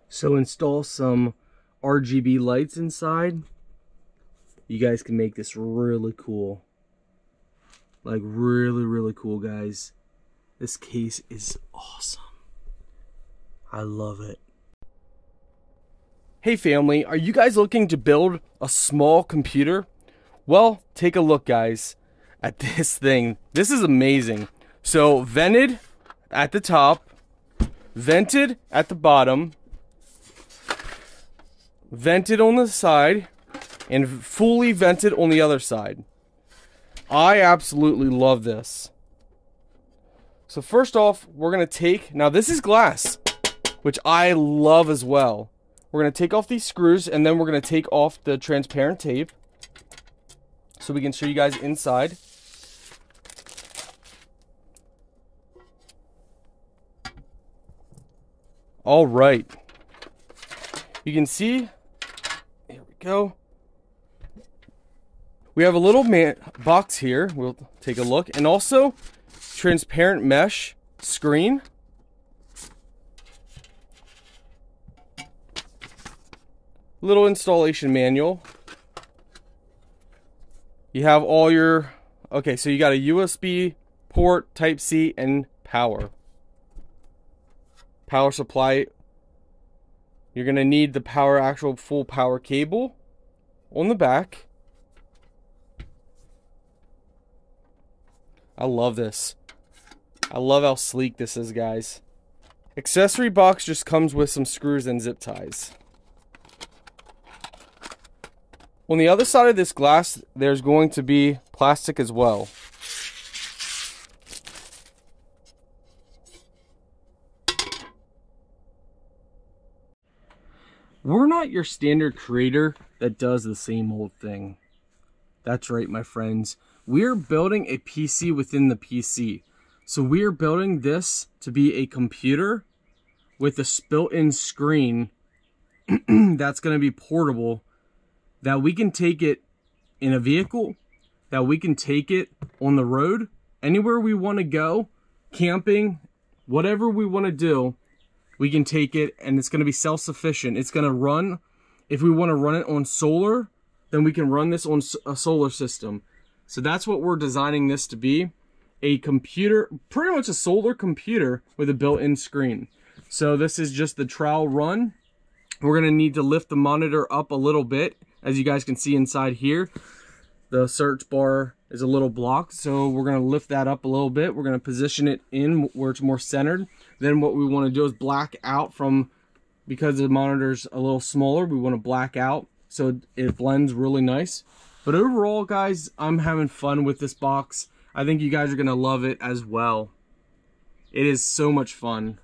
So install some RGB lights inside. You guys can make this really cool. Like really cool, guys. This case is awesome. I love it. Hey family, are you guys looking to build a small computer? Well, take a look guys at this thing. This is amazing. So vented at the top, vented at the bottom, vented on the side, and fully vented on the other side. I absolutely love this. So first off, we're gonna take, now this is glass, which I love as well. We're gonna take off these screws and then we're gonna take off the transparent tape so we can show you guys inside. All right. You can see, here we go. We have a little box here. We'll take a look. And also, transparent mesh screen. Little installation manual. You have all your, okay, so you got a USB port, Type-C, and power. Power supply. You're gonna need the actual full power cable on the back. I love this. I love how sleek this is, guys. Accessory box just comes with some screws and zip ties. On the other side of this glass, there's going to be plastic as well. We're not your standard creator that does the same old thing. That's right, my friends. We're building a PC within the PC. So we are building this to be a computer with a built-in screen that's going to be portable, that we can take it in a vehicle, that we can take it on the road, anywhere we want to go, camping, whatever we want to do, we can take it and it's going to be self-sufficient. It's going to run, if we want to run it on solar, then we can run this on a solar system. So that's what we're designing this to be. A computer, pretty much a solar computer with a built-in screen. So this is just the trial run. We're going to need to lift the monitor up a little bit. As you guys can see inside here, the search bar is a little blocked. So we're going to lift that up a little bit. We're going to position it in where it's more centered. Then what we want to do is black out from, because the monitor's a little smaller, we want to black out so it blends really nice. But overall, guys, I'm having fun with this box. I think you guys are going to love it as well. It is so much fun.